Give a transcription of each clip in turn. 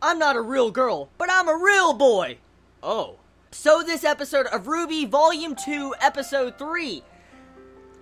I'm not a real girl, but I'm a real boy. Oh. So this episode of RWBY Volume 2, Episode 3.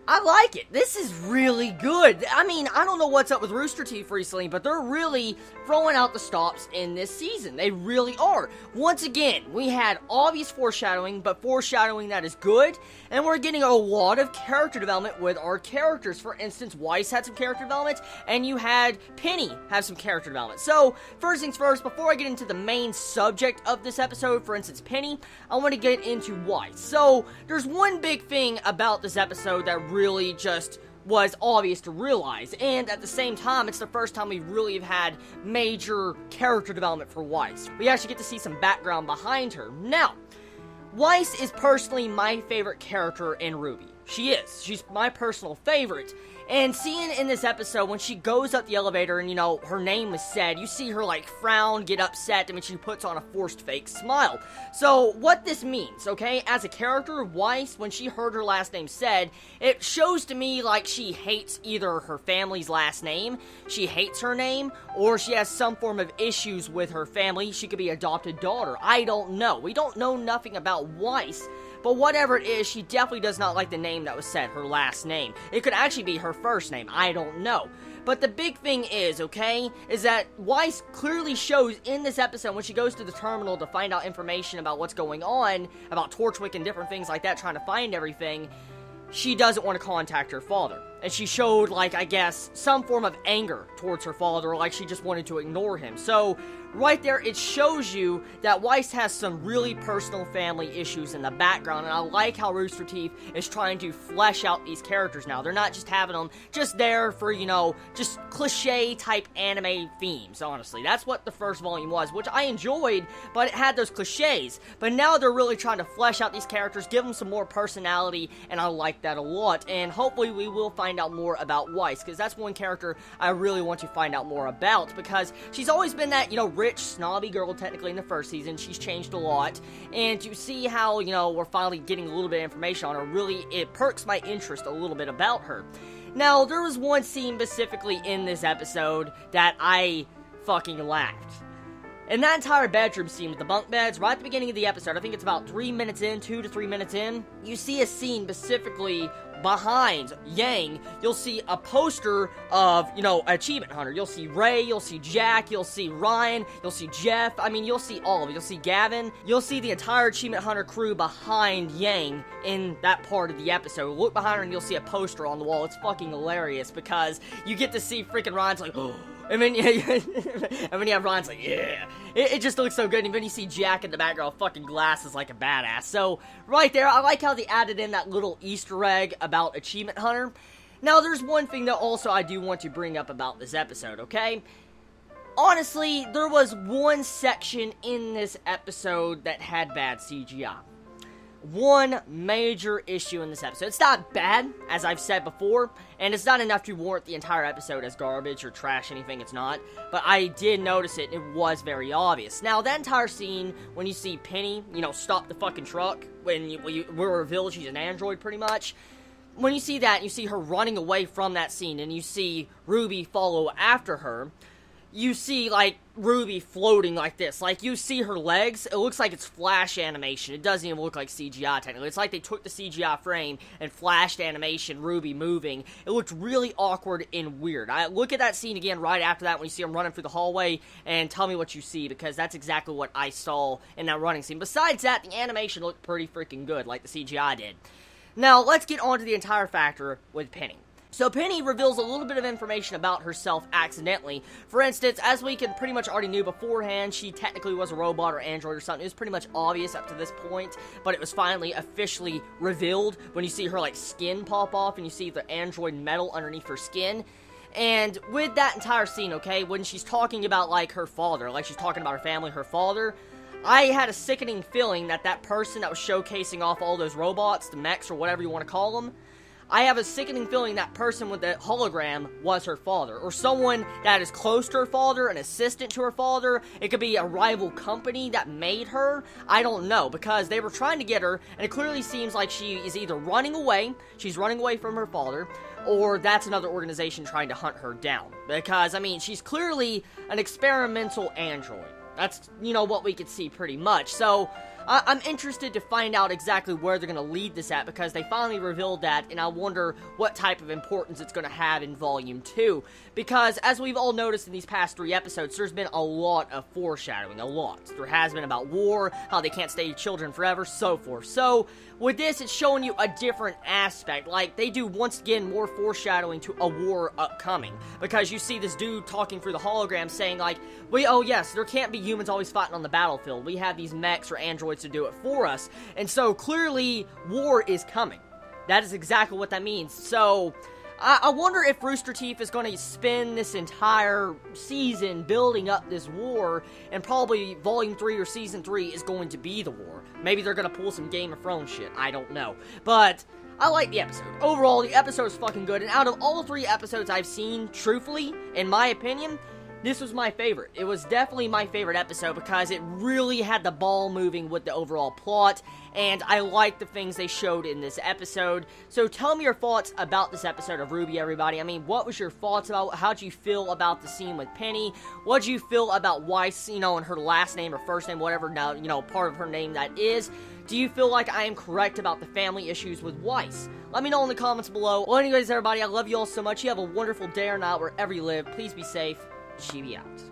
I like it. This is really good. I mean, I don't know what's up with Rooster Teeth recently, but they're really throwing out the stops in this season. They really are. Once again, we had obvious foreshadowing, but foreshadowing that is good, and we're getting a lot of character development with our characters. For instance, Weiss had some character development, and you had Penny have some character development. So, first things first, before I get into the main subject of this episode, for instance, Penny, I want to get into Weiss. So, there's one big thing about this episode that really just was obvious to realize, and at the same time, it's the first time we really have had major character development for Weiss. We actually get to see some background behind her. Now, Weiss is personally my favorite character in RWBY. She is. She's my personal favorite. And seeing in this episode, when she goes up the elevator and, her name is said, you see her, frown, get upset, and she puts on a forced fake smile. So, what this means, okay, as a character, Weiss, when she heard her last name said, it shows to me like she hates either her family's last name, she hates her name, or she has some form of issues with her family. She could be adopted daughter. I don't know. We don't know nothing about Weiss. But whatever it is, she definitely does not like the name that was said, her last name. It could actually be her first name, I don't know. But the big thing is, okay, is that Weiss clearly shows in this episode when she goes to the terminal to find out information about what's going on, about Torchwick and different things like that, trying to find everything, she doesn't want to contact her father. And she showed, I guess, some form of anger towards her father, like she just wanted to ignore him. So, right there, it shows you that Weiss has some really personal family issues in the background, and I like how Rooster Teeth is trying to flesh out these characters now. They're not just having them just there for, just cliche-type anime themes, honestly. That's what the first volume was, which I enjoyed, but it had those cliches. But now they're really trying to flesh out these characters, give them some more personality, and I like that a lot. And hopefully we will find out more about Weiss, because that's one character I really want to find out more about, because she's always been that, rich, snobby girl, technically, in the first season. She's changed a lot, and to see how, we're finally getting a little bit of information on her, really, it perks my interest a little bit about her. Now, there was one scene specifically in this episode that I fucking laughed. In that entire bedroom scene with the bunk beds, right at the beginning of the episode, I think it's about 3 minutes in, 2 to 3 minutes in, you see a scene specifically behind Yang. You'll see a poster of, Achievement Hunter. You'll see Ray, you'll see Jack, you'll see Ryan, you'll see Jeff, you'll see all of it. You'll see Gavin, you'll see the entire Achievement Hunter crew behind Yang in that part of the episode. Look behind her and you'll see a poster on the wall. It's fucking hilarious because you get to see freaking Ryan's like, oh. And then, you have Ryan's like, yeah. It just looks so good. And then you see Jack in the background, fucking glasses like a badass. So, right there, I like how they added in that little Easter egg about Achievement Hunter. Now, there's one thing that also I do want to bring up about this episode, okay? Honestly, there was one section in this episode that had bad CGI. One major issue in this episode. It's not bad, as I've said before, and it's not enough to warrant the entire episode as garbage or trash, anything, it's not. But I did notice it, it was very obvious. Now, that entire scene, when you see Penny, stop the fucking truck, when we're revealed she's an android, pretty much. When you see that, you see her running away from that scene, and you see RWBY follow after her, you see, RWBY floating like this. You see her legs, it looks like it's flash animation. It doesn't even look like CGI, technically. It's like they took the CGI frame and flashed animation, RWBY moving. It looked really awkward and weird. I look at that scene again right after that when you see him running through the hallway, and tell me what you see, because that's exactly what I saw in that running scene. Besides that, the animation looked pretty freaking good, like the CGI did. Now, let's get on to the entire factor with Penny. So Penny reveals a little bit of information about herself accidentally. For instance, as we can pretty much already knew beforehand, she technically was a robot or android or something. It was pretty much obvious up to this point, but it was finally officially revealed when you see her, skin pop off and you see the android metal underneath her skin. And with that entire scene, okay, when she's talking about, her father, she's talking about her family, her father, I had a sickening feeling that that person that was showcasing off all those robots, the mechs or whatever you want to call them, I have a sickening feeling that person with the hologram was her father, or someone that is close to her father, an assistant to her father. It could be a rival company that made her. I don't know, because they were trying to get her, and it clearly seems like she is either running away, she's running away from her father, or that's another organization trying to hunt her down. Because, she's clearly an experimental android. That's, you know, what we could see pretty much. So, I'm interested to find out exactly where they're going to lead this at, because they finally revealed that, and I wonder what type of importance it's going to have in Volume 2. Because, as we've all noticed in these past 3 episodes, there's been a lot of foreshadowing, a lot. There has been about war, how they can't stay children forever, so forth. So, with this, it's showing you a different aspect. Like, they do, once again, more foreshadowing to a war upcoming. Because you see this dude talking through the hologram saying, like, oh yes, there can't be humans always fighting on the battlefield. We have these mechs or androids to do it for us. And so, clearly, war is coming. That is exactly what that means. So, I wonder if Rooster Teeth is going to spend this entire season building up this war, and probably Volume 3 or Season 3 is going to be the war. Maybe they're going to pull some Game of Thrones shit, I don't know. But, I like the episode. Overall, the episode is fucking good, and out of all 3 episodes I've seen, truthfully, in my opinion, this was my favorite. It was definitely my favorite episode because it really had the ball moving with the overall plot, and I liked the things they showed in this episode. So tell me your thoughts about this episode of RWBY, everybody. I mean, what was your thoughts about, how'd you feel about the scene with Penny? What'd you feel about Weiss, you know, and her last name or first name, whatever, now, you know, part of her name that is? Do you feel like I am correct about the family issues with Weiss? Let me know in the comments below. Well, anyways, everybody, I love you all so much. You have a wonderful day or night wherever you live. Please be safe. Chibi out.